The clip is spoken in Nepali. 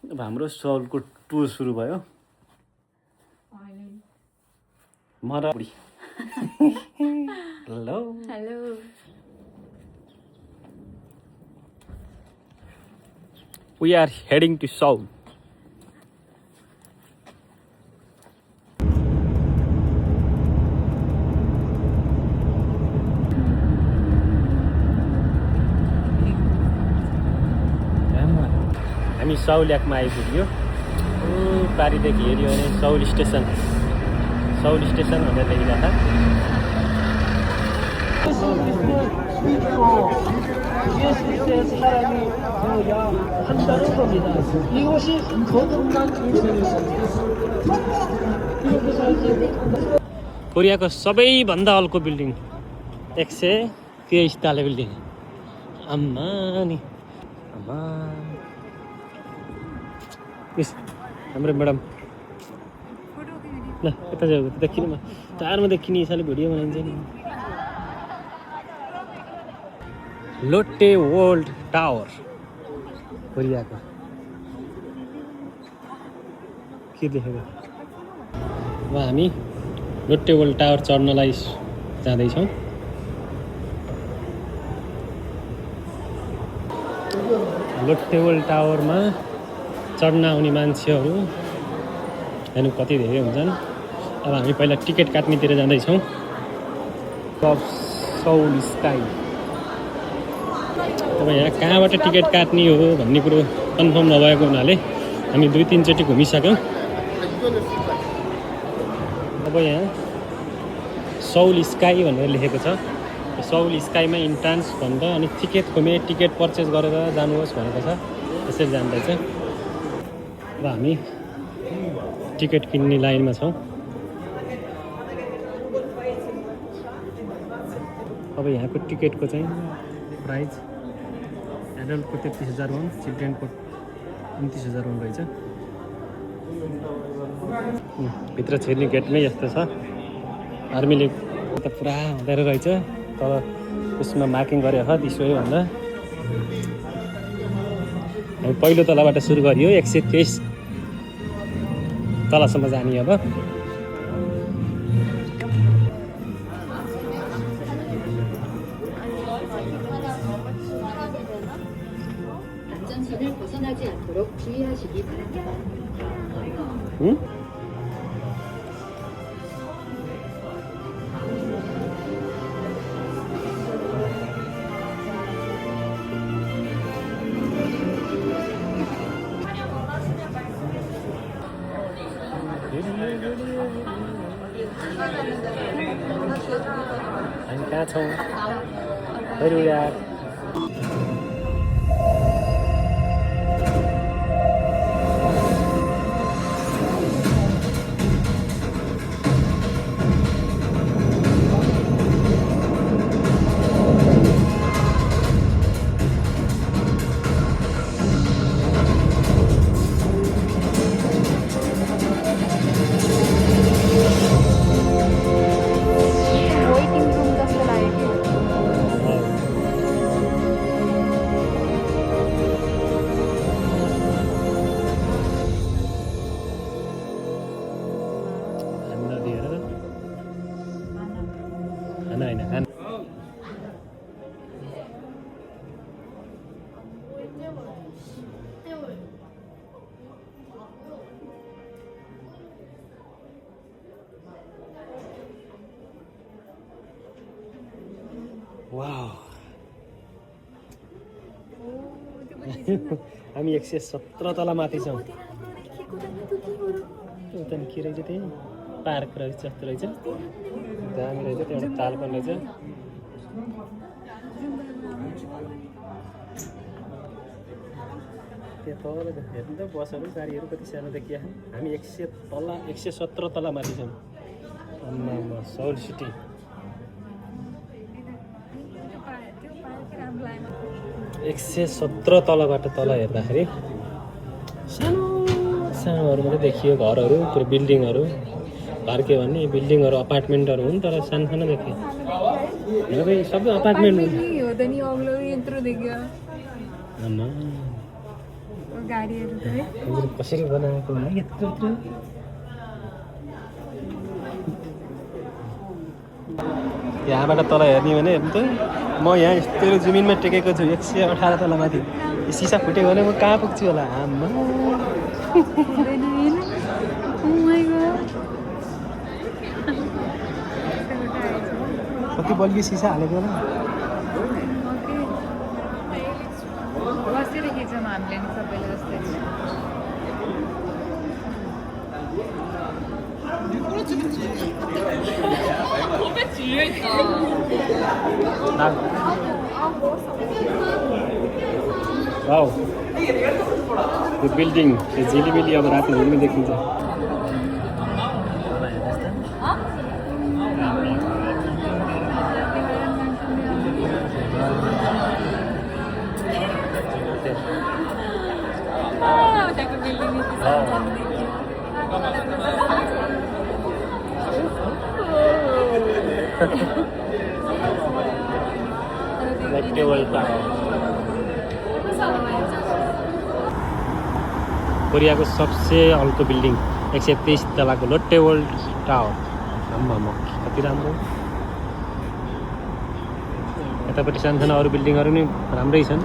अब हाम्रो सौलको टुर सुरु भयो। मराबुडी hello hello we are heading to Seoul. हामी सौल याकमा आइपुग्यो। पारिदेखि हेऱ्यो भने सौल स्टेसन भनेर लेखिरहेको कोरियाको सबैभन्दा हल्को बिल्डिङ 123 तले बिल्डिङ। आम्मा नि आम्मा हाम्रो म्याडम ल यता जाऊ देखिनु टाढामा देखिने हिसाबले भिडियो बनाइन्छ नि। लोटे वर्ल्ड टावर कोरियाको के देखेको। अब हामी लोटे वर्ल्ड टावर चढ्नलाई जाँदैछौँ। लोटे वर्ल्ड टावरमा चढ्न आउने मान्छेहरू हेर्नु कति धेरै हुन्छन्। अब हामी पहिला टिकट काट्नेतिर जाँदैछौँ। सौल स्काई अब यहाँ कहाँबाट टिकट काट्ने हो भन्ने कुरो कन्फर्म नभएको हुनाले हामी 2-3 चोटि घुमिसक्यौँ। अब यहाँ सौल स्काई भनेर लेखेको छ। सौल स्काईमा इन्ट्रान्स भनेर अनि टिकट पर्चेस गरेर जानुहोस् भनेको छ। त्यसरी जाँदैछ। अब हामी टिकट किन्ने लाइनमा छौँ। अब यहाँको टिकटको चाहिँ प्राइस एडल्टको 33,000 वon, चिल्ड्रेनको 29,000 वon रहेछ। भित्र छिर्ने गेटमै यस्तो छ। आर्मीले त पुरा हुँदो रहेछ। तर उसमा मार्किङ गरेको छ दिस वे भनेर। हामी पहिलो तलाबाट सुरु गरियो 123 तलसम्म जाने। अब 안전선을 벗어나지 않도록 주의하시기 바랍니다. हामी कहाँ छौँ हेरौँ यार। वाउ हामी 117 तला माथि छौँ। उता के रहेछ त्यही पार्क रहेछ जस्तो रहेछ। दामी रहेछ। त्यो एउटा ताल पनि रहेछ। त्यो तल हेर्नु त बसहरू गाडीहरू कति सानो देखिया। हामी 117 तला माथि छौँ। आम्मा सौल सिटी 117 तलबाट तल हेर्दाखेरि सानो सानोहरू मात्रै देखियो। घरहरू त्यो बिल्डिङहरू घर के भन्ने बिल्डिङहरू अपार्टमेन्टहरू हुन् तर सानो सानो देखियो। सबै अपार्टमेन्ट हुन्। गाडीहरू त है हजुर कसरी बनाएको होला यत्रो यत्रो यहाँबाट तल हेर्ने भने हेर्नु त म यहाँ यस्तो जमिनमा टेकेको छु 118 तल माथि यो सिसा फुट्यो भने म कहाँ पुग्छु होला आम्मा हुँदैन होइन Oh my God. कति बलियो सिसा हालेको होला बसेर खिचौँ हामीले नि सबैले जस्तै वाउ त्यो बिल्डिङ त्यो झिलिमिली अब राति झिलिमी देखिन्छ कोरियाको सबसे हल्को बिल्डिङ 123 तलाको लोटे वर्ल्ड टावर आम्मामा कति राम्रो यतापट्टि सानसानो अरू बिल्डिङहरू पनि राम्रै छन्